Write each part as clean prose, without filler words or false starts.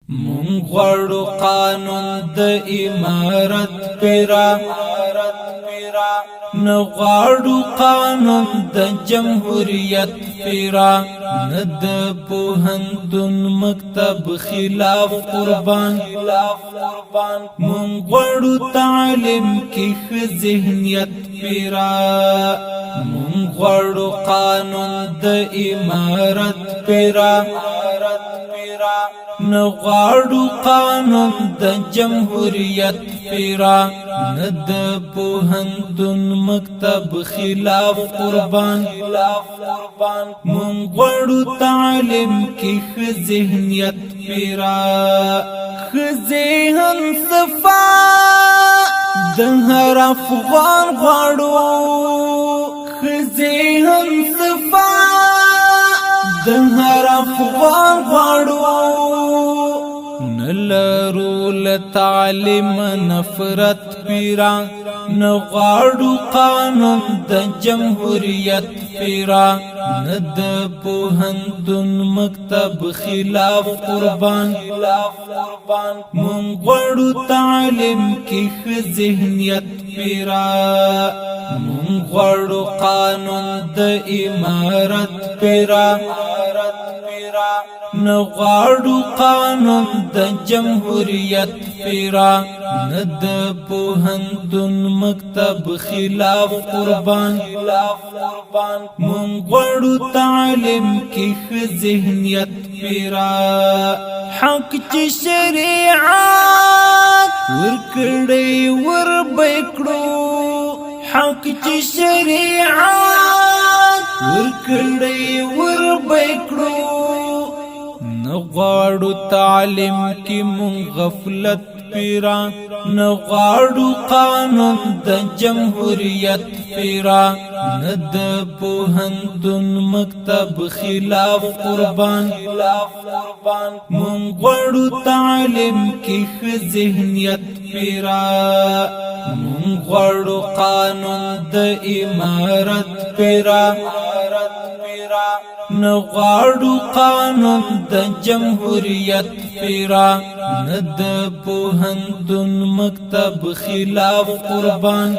مونږ غواړو قانون د امارت پیرا نه غواړو قانون د جمهوریت پیرا نه د پوهنتون مکتب خلاف قربان مونږ غواړو تعلیم کې ښه ذهنیت پیرا مونږ غواړو قانون د امارت پیرا نه غواړو قانون د جمهوریت پیرا نه د پوهنتون مکتب خلاف قربان مونږ غواړو تعلیم کې ښه ذهنیت پیرا ښه ذهن صفا د هر افغان غواړو ښه ذهن صفا د هر افغان غواړو نلرو لتعلیم نفرت پیرا نغواړو قانون د جمهوریت پیرا نه د پوهنتون مکتب خلاف قربان مونږ غواړو تعلیم کې ښه ذهنیت پیرا مونږ غواړو قانون د امارت پیرا نه غواړو قانون د جمهوریت پیرا نه د پوهنتون مکتب خلاف قربان مونږ غواړو تعلیم کې ښه ذهنیت پیرا حق چې شریعت ورکړی وربکړو حق چې شریعت ورکړی وربکړو نغواړو تعلیم کی مون غفلت پیرا نغواړو قانون د جمهوریت پیرا نه د پوهنتون مکتب خلاف قربان مون غواړو تعلیم کی ښه ذهنیت پیرا مون غواړو قانون د امارت پیرا نه غواړو قانون د جمهوریت پیرا نه د پوهنتون مکتب خلاف قربان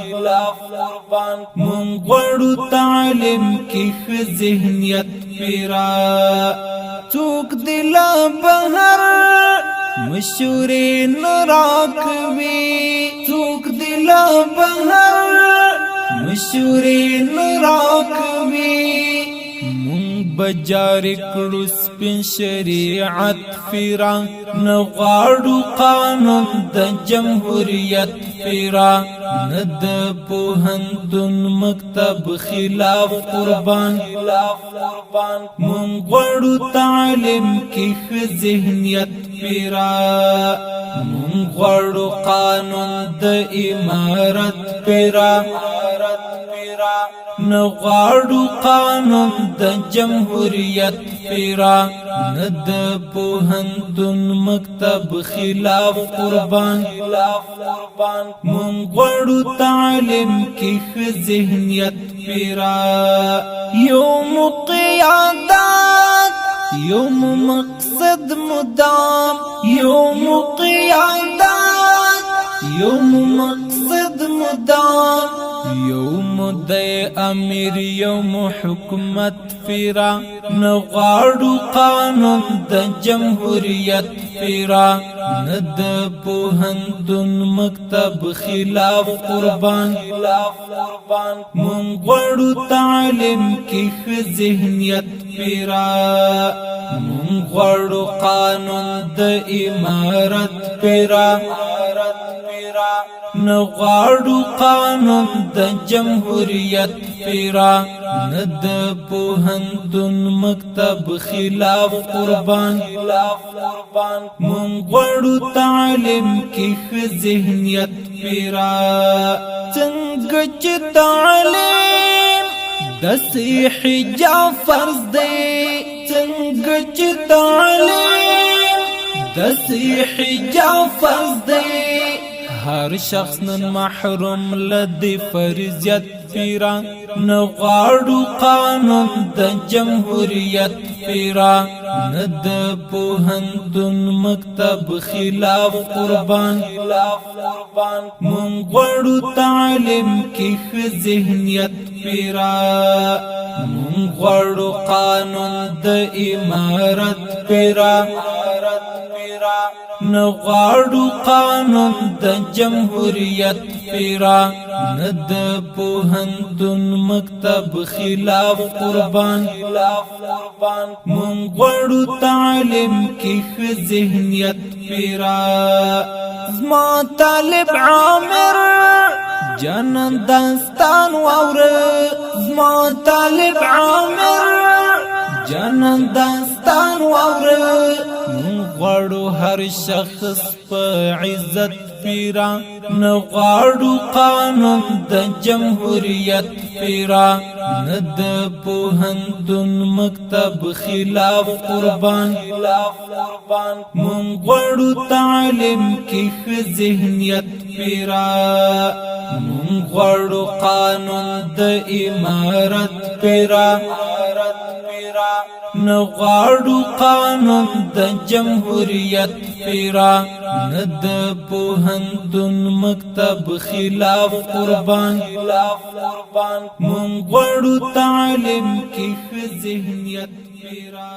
مونږ غواړو تعلیم کې ښه ذهنیت پیرا څوک دل بهر مشورې نه راکوي څوک دل بهر مشورې نه راکوي بجاری کړو سپین شریعت پیرا نغواړو قانون د جمهوریت پیرا نه د پوهنتون مکتب خلاف قربان مونږ غواړو تعلیم کې ښه ذهنیت پیرا مونږ غواړو قانون د امارت پیرا نغواړو قانون د جمهوریت پیرا نه د پوهنتون مکتب خلاف قربان مونږ غواړو تعلیم کې ښه ذهنیت پیرا یوم قیادت یوم مقصد مدام یوم قیادت یوم مقصد مدام یوم د امیر یوم حکومت پیرا نغواړو قانون د جمهوریت پیرا نه د پوهنتون مکتب خلاف قربان مونږ غواړو تعلیم کې ښه ذهنیت پیرا مونږ غواړو قانون د امارت پیرا نغواړو قانون د جمهوریت پیرا نه د پوهنتون مکتب خلاف قربان مونږ غواړو تعلیم کې ښه ذهنیت پیرا څنګه چې تعلیم د حجاب فرض دی څنګه چې تعلیم د حجاب فرض دی هر شخص نن محروم لدی فرضیت پیرا نغواړو قانون د جمهوریت پیرا ند پوهنتون مکتب خلاف قربان مونږ غواړو تعلیم کې ښه ذهنیت پیرا مونږ غواړو قانون د امارت پیرا نغواړو قانون د جمهوریت پیرا ند پوهنتون مکتب خلاف قربان مونږ غواړو تعلیم کې ښه ذهنیت پیرا زما طالب عامر جنن داستان واوره زما طالب عامر جنن داستان واوره غواړو هر شخص په عزت پیرا نغواړو قانون د جمهوریت پیرا ند پوهنتون مکتب خلاف قربان مونږ غواړو تعلیم کې ښه ذهنیت پیرا مونږ غواړو قانون د امارت پیرا نغواړو قانون د جمهوریت پیرا ند پوهنتون مکتب خلاف قربان مونږ غواړو تعلیم کې ښه ذهنیت پیرا